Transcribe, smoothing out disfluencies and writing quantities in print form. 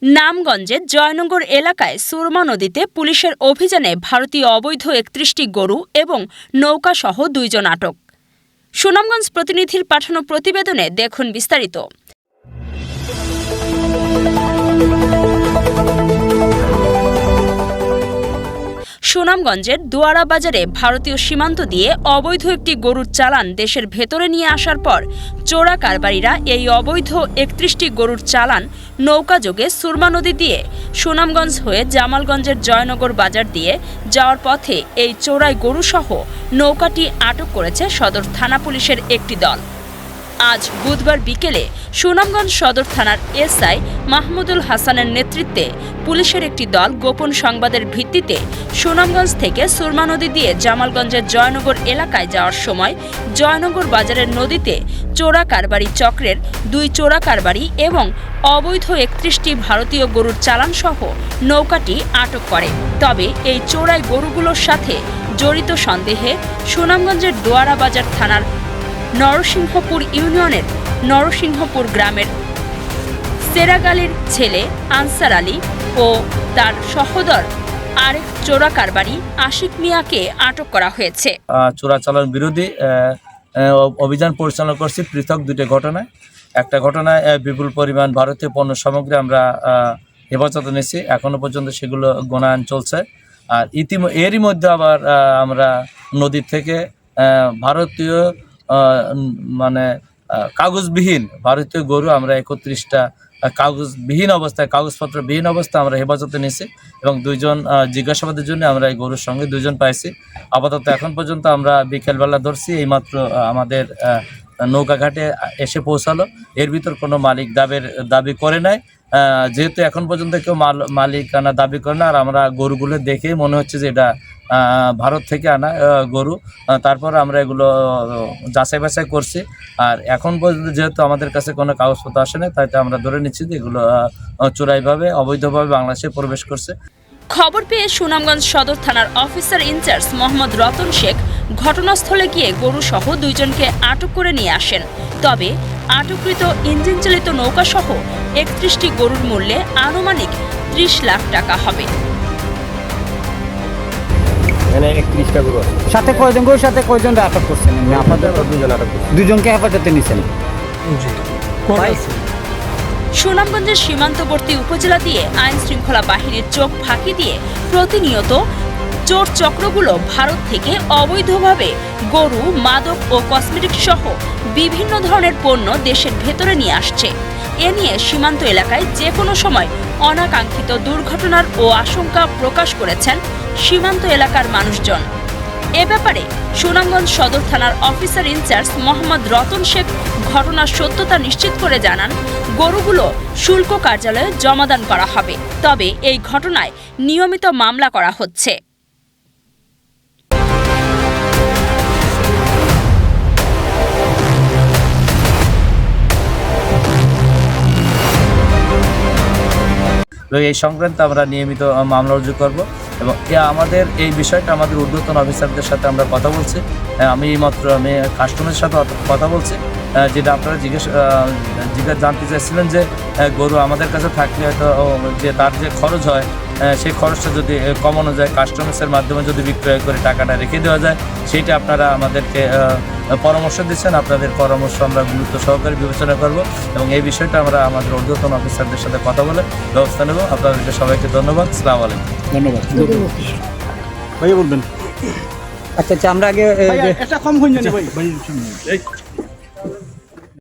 নামগঞ্জের জয়নগর এলাকায় সুরমা নদীতে পুলিশের অভিযানে ভারতীয় অবৈধ ৩১টি গরু এবং নৌকাসহ ২ জন আটক। সুনামগঞ্জ প্রতিনিধির পাঠানো প্রতিবেদনে দেখুন বিস্তারিত। সুনামগঞ্জের দোয়ারা বাজারে ভারতীয় সীমান্ত দিয়ে অবৈধ একটি গরুর চালান দেশের ভেতরে নিয়ে আসার পর চোরা কারবারিরা এই অবৈধ ৩১টি গরুর চালান নৌকাযোগে সুরমা নদী দিয়ে সুনামগঞ্জ হয়ে জামালগঞ্জের জয়নগর বাজার দিয়ে যাওয়ার পথে এই চোরাই গরুসহ নৌকাটি আটক করেছে সদর থানা পুলিশের একটি দল। আজ বুধবার বিকেলে সুনামগঞ্জ সদর থানার এসআই মাহমুদুল হাসানের নেতৃত্বে পুলিশের একটি দল গোপন সংবাদের ভিত্তিতে সুনামগঞ্জ থেকে সুরমা নদী দিয়ে জামালগঞ্জের জয়নগর এলাকায় যাওয়ার সময় জয়নগর বাজারের নদীতে চোরা কারবারি চক্রের ২ চোরা কারবারি এবং অবৈধ ৩১টি ভারতীয় গরুর চালানসহ নৌকাটি আটক করে। তবে এই চোরাই গরুগুলোর সাথে জড়িত সন্দেহে সুনামগঞ্জের দোয়ারা বাজার থানার নরসিংহপুর ইউনিয়নের নরসিংহপুর গ্রামের সেরাগালির ছেলে আনসার আলী ও তার সহোদর আরেক চোরা কারবারি আশিক মিয়াকে আটক করা হয়েছে। চোরাচালান বিরোধী অভিযান পরিচালনা করছি পৃথক ২টি ঘটনায়। একটা ঘটনায় বিপুল পরিমাণ ভারতীয় পণ্য সামগ্রী আমরা হেফাজতে নিয়েছি, এখনো পর্যন্ত সেগুলো গণায়ন চলছে। আর এরই মধ্যে আবার আমরা নদী থেকে ভারতীয় কাগজবিহীন ভারতীয় গরু আমরা ৩১টা কাগজবিহীন অবস্থায় কাগজপত্রবিহীন অবস্থায় আমরা হেফাজতে নিয়েছি এবং ২ জন জিজ্ঞাসাবাদের জন্য আমরা এই গরুর সঙ্গে ২ জন পাইছি। আপাতত এখন পর্যন্ত আমরা বিকেলবেলা ধরছি, এইমাত্র আমাদের নৌকাঘাটে এসে পৌঁছালো। এর ভিতর কোনো মালিক দাবি করে নাই, যেহেতু এখন পর্যন্ত কেউ মালিকানা দাবি করে না। আর আমরা গরুগুলো দেখেই মনে হচ্ছে যে এটা ভারত থেকে আনা গরু। তারপর আমরা এগুলো যাচাই বাছাই করছি। আর এখন পর্যন্ত যেহেতু আমাদের কাছে কোনো কাগজপত্র আসে না, তাই আমরা ধরে নিচ্ছি যে এগুলো চোরাইভাবে অবৈধভাবে বাংলাদেশে প্রবেশ করছে। খবর পেয়ে সুনামগঞ্জ সদর থানার অফিসার ইনচার্জ মোহাম্মদ রতন শেখ ঘটনাস্থলে গিয়ে গরুসহ ২ জনকে আটক করে নিয়ে আসেন। তবে আটককৃত ইঞ্জিন চালিত নৌকাসহ ৩১টি গরুর মূল্যে আনুমানিক ৩০ লাখ টাকা হবে। সাথে কয়জন গরুর সাথে কয়জন আটক করছেন? আপনাদের 2 জন আটক করছেন, 2 জনকে হেফাজতে নিয়েছেন। সুনামগঞ্জের সীমান্তবর্তী উপজেলা দিয়ে আইন শৃঙ্খলা বাহিনীর চোখ ফাঁকি দিয়ে প্রতিনিয়ত চোর চক্রগুলো ভারত থেকে অবৈধভাবে গরু, মাদক ও কসমেটিক সহ বিভিন্ন ধরনের পণ্য দেশের ভেতরে নিয়ে আসছে। এ নিয়ে সীমান্ত এলাকায় যে কোনো সময় অনাকাঙ্ক্ষিত দুর্ঘটনার ও আশঙ্কা প্রকাশ করেছেন সীমান্ত এলাকার মানুষজন। এ ব্যাপারে সুনামগঞ্জ সদর থানার অফিসার ইনচার্জ মোহাম্মদ রতন শেখ ঘটনার সত্যতা নিশ্চিত করে জানান, গরুগুলো শুল্ক কার্যালয়ে জমাদান করা হবে। তবে এই ঘটনায় নিয়মিত মামলা করা হচ্ছে। এই সংক্রান্তে আমরা নিয়মিত মামলা রুজু করব এবং আমাদের এই বিষয়টা আমাদের ঊর্ধ্বতন অফিসারদের সাথে আমরা কথা বলছি। আমি কাস্টমারের সাথে কথা বলছি, যেটা আপনারা জিজ্ঞাসা জানতে চাইছিলেন যে গরু আমাদের কাছে থাকলে হয়তো যে তার যে খরচ হয় সেই খরচটা যদি কমানো যায়, কাস্টমার্সের মাধ্যমে যদি বিক্রয় করে টাকাটা রেখে দেওয়া যায়, সেইটা আপনারা আমাদেরকে পরামর্শ দিচ্ছেন। আপনাদের পরামর্শ আমরা গুরুত্ব সহকারে বিবেচনা করব এবং এই বিষয়টা আমরা আমাদের ঊর্ধ্বতন অফিসারদের সাথে কথা বলে ব্যবস্থা নেব। আপনাদেরকে সবাইকে ধন্যবাদ। আসসালামু আলাইকুম। ধন্যবাদ ভাই বলবেন। আচ্ছা আমরা আগে এটা কম হয়ে যাবে ভাই।